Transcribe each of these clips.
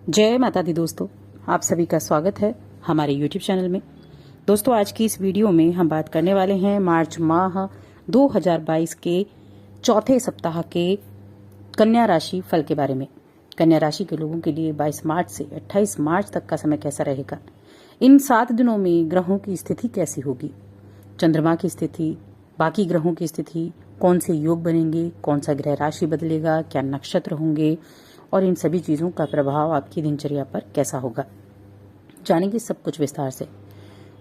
जय माता दी दोस्तों, आप सभी का स्वागत है हमारे YouTube चैनल में। दोस्तों, आज की इस वीडियो में हम बात करने वाले हैं मार्च माह 2022 के चौथे सप्ताह के कन्या राशि फल के बारे में। कन्या राशि के लोगों के लिए 22 मार्च से 28 मार्च तक का समय कैसा रहेगा, इन 7 दिनों में ग्रहों की स्थिति कैसी होगी, चंद्रमा की स्थिति, बाकी ग्रहों की स्थिति, कौन से योग बनेंगे, कौन सा ग्रह राशि बदलेगा, क्या नक्षत्र होंगे और इन सभी चीजों का प्रभाव आपकी दिनचर्या पर कैसा होगा, जानेंगे सब कुछ विस्तार से।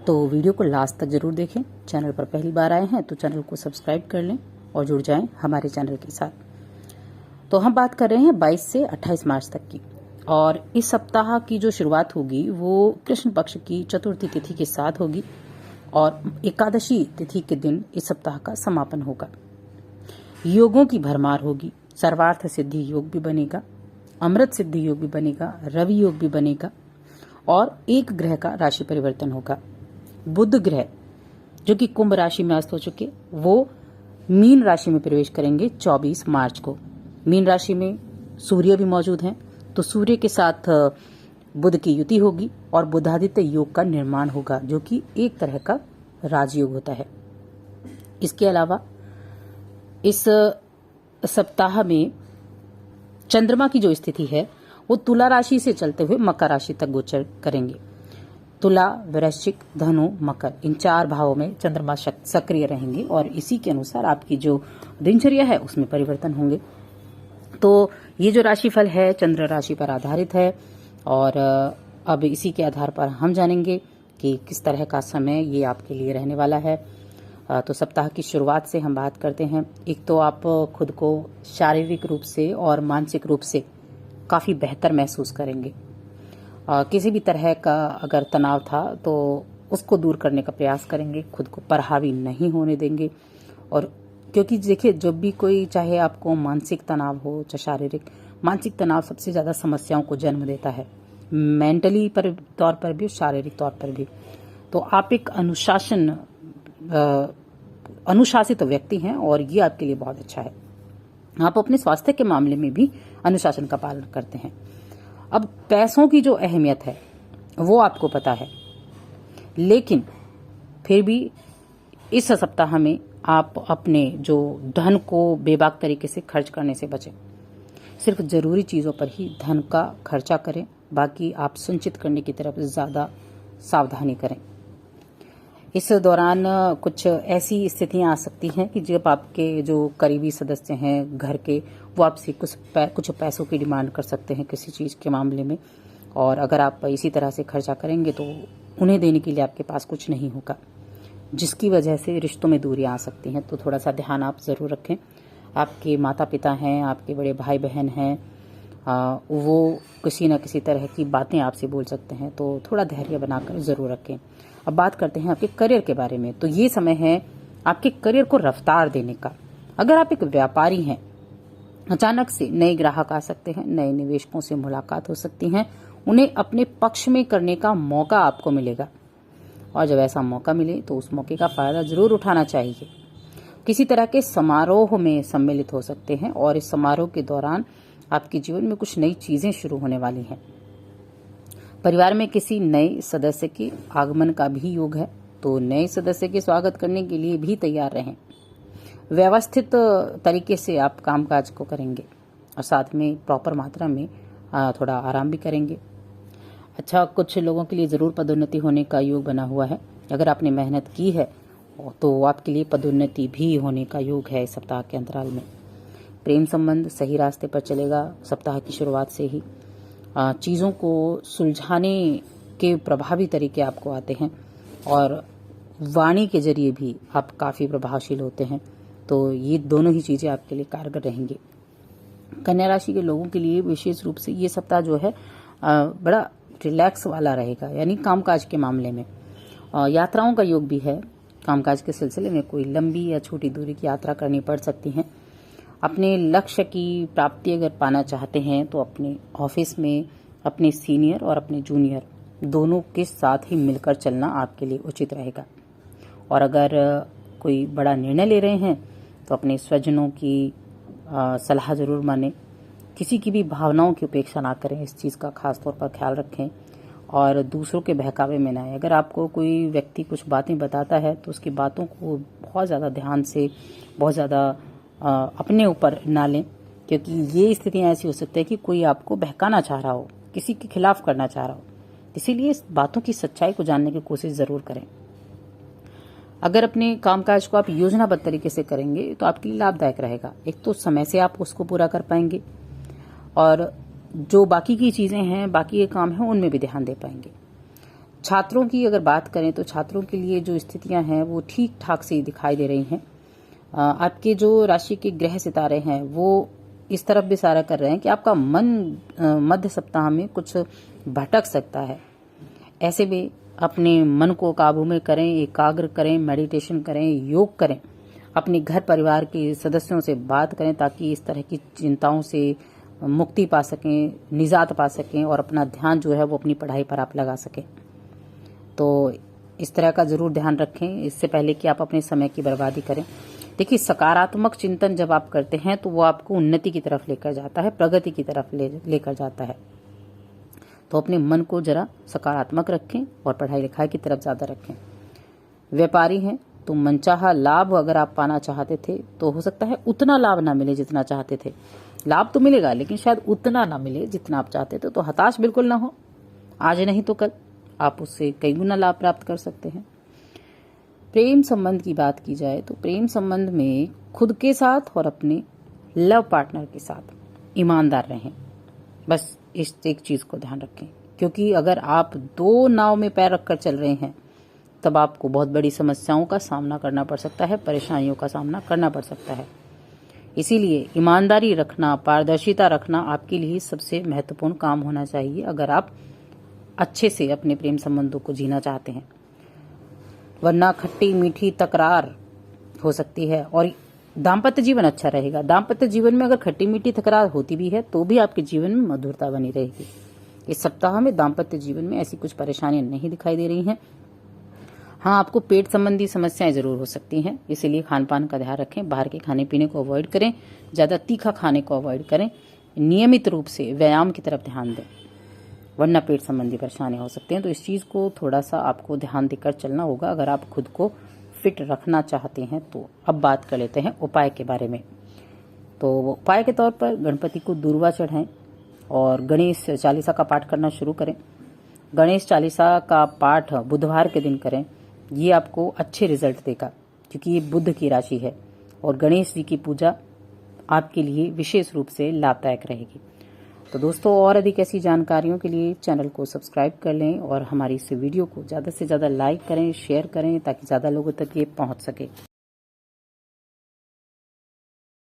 तो वीडियो को लास्ट तक जरूर देखें। चैनल पर पहली बार आए हैं तो चैनल को सब्सक्राइब कर लें और जुड़ जाएं हमारे चैनल के साथ। तो हम बात कर रहे हैं 22 से 28 मार्च तक की, और इस सप्ताह की जो शुरुआत होगी वो कृष्ण पक्ष की चतुर्थी तिथि के साथ होगी और एकादशी तिथि के दिन इस सप्ताह का समापन होगा। योगों की भरमार होगी। सर्वार्थ सिद्धि योग भी बनेगा, अमृत सिद्धि योग भी बनेगा, रवि योग भी बनेगा और एक ग्रह का राशि परिवर्तन होगा। बुध ग्रह जो कि कुंभ राशि में अस्त हो चुके, वो मीन राशि में प्रवेश करेंगे 24 मार्च को। मीन राशि में सूर्य भी मौजूद हैं, तो सूर्य के साथ बुध की युति होगी और बुधादित्य योग का निर्माण होगा, जो कि एक तरह का राजयोग होता है। इसके अलावा इस सप्ताह में चंद्रमा की जो स्थिति है वो तुला राशि से चलते हुए मकर राशि तक गोचर करेंगे। तुला, वृश्चिक, धनु, मकर, इन 4 भावों में चंद्रमा सक्रिय रहेंगे और इसी के अनुसार आपकी जो दिनचर्या है उसमें परिवर्तन होंगे। तो ये जो राशिफल है चंद्र राशि पर आधारित है और अब इसी के आधार पर हम जानेंगे कि किस तरह का समय ये आपके लिए रहने वाला है। तो सप्ताह की शुरुआत से हम बात करते हैं। एक तो आप खुद को शारीरिक रूप से और मानसिक रूप से काफ़ी बेहतर महसूस करेंगे। किसी भी तरह का अगर तनाव था तो उसको दूर करने का प्रयास करेंगे, खुद को पर हावी नहीं होने देंगे। और क्योंकि देखिए, जब भी कोई, चाहे आपको मानसिक तनाव हो चाहे शारीरिक, मानसिक तनाव सबसे ज़्यादा समस्याओं को जन्म देता है, मेंटली पर तौर पर भी, शारीरिक तौर पर भी। तो आप एक अनुशासित व्यक्ति हैं और ये आपके लिए बहुत अच्छा है। आप अपने स्वास्थ्य के मामले में भी अनुशासन का पालन करते हैं। अब पैसों की जो अहमियत है वो आपको पता है, लेकिन फिर भी इस सप्ताह में आप अपने जो धन को बेबाक तरीके से खर्च करने से बचें। सिर्फ जरूरी चीज़ों पर ही धन का खर्चा करें, बाकी आप संचित करने की तरफ ज़्यादा सावधानी करें। इस दौरान कुछ ऐसी स्थितियां आ सकती हैं कि जब आपके जो करीबी सदस्य हैं घर के, वो आपसे कुछ पैसों की डिमांड कर सकते हैं किसी चीज़ के मामले में, और अगर आप इसी तरह से खर्चा करेंगे तो उन्हें देने के लिए आपके पास कुछ नहीं होगा, जिसकी वजह से रिश्तों में दूरियां आ सकती हैं। तो थोड़ा सा ध्यान आप ज़रूर रखें। आपके माता पिता हैं, आपके बड़े भाई बहन हैं, वो किसी न किसी तरह की बातें आपसे बोल सकते हैं, तो थोड़ा धैर्य बनाकर ज़रूर रखें। अब बात करते हैं आपके करियर के बारे में। तो ये समय है आपके करियर को रफ्तार देने का। अगर आप एक व्यापारी हैं, अचानक से नए ग्राहक आ सकते हैं, नए निवेशकों से मुलाकात हो सकती हैं, उन्हें अपने पक्ष में करने का मौका आपको मिलेगा और जब ऐसा मौका मिले तो उस मौके का फायदा जरूर उठाना चाहिए। किसी तरह के समारोह में सम्मिलित हो सकते हैं और इस समारोह के दौरान आपके जीवन में कुछ नई चीजें शुरू होने वाली हैं। परिवार में किसी नए सदस्य के आगमन का भी योग है, तो नए सदस्य के स्वागत करने के लिए भी तैयार रहें। व्यवस्थित तरीके से आप कामकाज को करेंगे और साथ में प्रॉपर मात्रा में थोड़ा आराम भी करेंगे। अच्छा, कुछ लोगों के लिए ज़रूर पदोन्नति होने का योग बना हुआ है। अगर आपने मेहनत की है तो आपके लिए पदोन्नति भी होने का योग है इस सप्ताह के अंतराल में। प्रेम संबंध सही रास्ते पर चलेगा। सप्ताह की शुरुआत से ही चीज़ों को सुलझाने के प्रभावी तरीके आपको आते हैं और वाणी के जरिए भी आप काफ़ी प्रभावशील होते हैं, तो ये दोनों ही चीज़ें आपके लिए कारगर रहेंगी। कन्या राशि के लोगों के लिए विशेष रूप से ये सप्ताह जो है बड़ा रिलैक्स वाला रहेगा, यानी कामकाज के मामले में। यात्राओं का योग भी है। कामकाज के सिलसिले में कोई लंबी या छोटी दूरी की यात्रा करनी पड़ सकती है। अपने लक्ष्य की प्राप्ति अगर पाना चाहते हैं तो अपने ऑफिस में अपने सीनियर और अपने जूनियर दोनों के साथ ही मिलकर चलना आपके लिए उचित रहेगा। और अगर कोई बड़ा निर्णय ले रहे हैं तो अपने स्वजनों की सलाह ज़रूर मानें। किसी की भी भावनाओं की उपेक्षा ना करें, इस चीज़ का खास तौर पर ख्याल रखें और दूसरों के बहकावे में ना आए। अगर आपको कोई व्यक्ति कुछ बातें बताता है तो उसकी बातों को बहुत ज़्यादा ध्यान से, बहुत ज़्यादा अपने ऊपर ना लें, क्योंकि ये स्थितियाँ ऐसी हो सकती है कि कोई आपको बहकाना चाह रहा हो, किसी के खिलाफ करना चाह रहा हो। इसीलिए इस बातों की सच्चाई को जानने की कोशिश ज़रूर करें। अगर अपने कामकाज को आप योजनाबद्ध तरीके से करेंगे तो आपके लिए लाभदायक रहेगा। एक तो समय से आप उसको पूरा कर पाएंगे और जो बाकी की चीज़ें हैं, बाकी के काम हैं, उनमें भी ध्यान दे पाएंगे। छात्रों की अगर बात करें तो छात्रों के लिए जो स्थितियां हैं वो ठीक ठाक से दिखाई दे रही हैं। आपके जो राशि के ग्रह सितारे हैं वो इस तरफ भी इशारा कर रहे हैं कि आपका मन मध्य सप्ताह में कुछ भटक सकता है। ऐसे में अपने मन को काबू में करें, एकाग्र करें, मेडिटेशन करें, योग करें, अपने घर परिवार के सदस्यों से बात करें ताकि इस तरह की चिंताओं से मुक्ति पा सकें, निजात पा सकें और अपना ध्यान जो है वो अपनी पढ़ाई पर आप लगा सकें। तो इस तरह का जरूर ध्यान रखें इससे पहले कि आप अपने समय की बर्बादी करें। देखिए, सकारात्मक चिंतन जब आप करते हैं तो वो आपको उन्नति की तरफ लेकर जाता है, प्रगति की तरफ लेकर जाता है। तो अपने मन को जरा सकारात्मक रखें और पढ़ाई लिखाई की तरफ ज़्यादा रखें। व्यापारी हैं तो मनचाहा लाभ अगर आप पाना चाहते थे तो हो सकता है उतना लाभ ना मिले जितना चाहते थे। लाभ तो मिलेगा लेकिन शायद उतना ना मिले जितना आप चाहते थे। तो हताश बिल्कुल ना हो, आज नहीं तो कल आप उससे कई गुना लाभ प्राप्त कर सकते हैं। प्रेम संबंध की बात की जाए तो प्रेम संबंध में खुद के साथ और अपने लव पार्टनर के साथ ईमानदार रहें। बस इस एक चीज को ध्यान रखें, क्योंकि अगर आप दो नाव में पैर रखकर चल रहे हैं तब आपको बहुत बड़ी समस्याओं का सामना करना पड़ सकता है, परेशानियों का सामना करना पड़ सकता है। इसीलिए ईमानदारी रखना, पारदर्शिता रखना आपके लिए सबसे महत्वपूर्ण काम होना चाहिए अगर आप अच्छे से अपने प्रेम संबंधों को जीना चाहते हैं। वरना खट्टी मीठी तकरार हो सकती है और दाम्पत्य जीवन अच्छा रहेगा। दाम्पत्य जीवन में अगर खट्टी मीठी तकरार होती भी है तो भी आपके जीवन में मधुरता बनी रहेगी। इस सप्ताह में दाम्पत्य जीवन में ऐसी कुछ परेशानियां नहीं दिखाई दे रही हैं। हाँ, आपको पेट संबंधी समस्याएं जरूर हो सकती हैं, इसीलिए खान पान का ध्यान रखें। बाहर के खाने पीने को अवॉइड करें, ज्यादा तीखा खाने को अवॉइड करें, नियमित रूप से व्यायाम की तरफ ध्यान दें, वरना पेट संबंधी परेशानियां हो सकती हैं। तो इस चीज को थोड़ा सा आपको ध्यान देकर चलना होगा अगर आप खुद को फिट रखना चाहते हैं। तो अब बात कर लेते हैं उपाय के बारे में। तो उपाय के तौर पर गणपति को दूर्वा चढ़ाएं और गणेश चालीसा का पाठ करना शुरू करें। गणेश चालीसा का पाठ बुधवार के दिन करें, ये आपको अच्छे रिजल्ट देगा क्योंकि ये बुध की राशि है और गणेश जी की पूजा आपके लिए विशेष रूप से लाभदायक रहेगी। तो दोस्तों, और अधिक ऐसी जानकारियों के लिए चैनल को सब्सक्राइब कर लें और हमारी इस वीडियो को ज़्यादा से ज़्यादा लाइक करें, शेयर करें ताकि ज़्यादा लोगों तक ये पहुंच सके।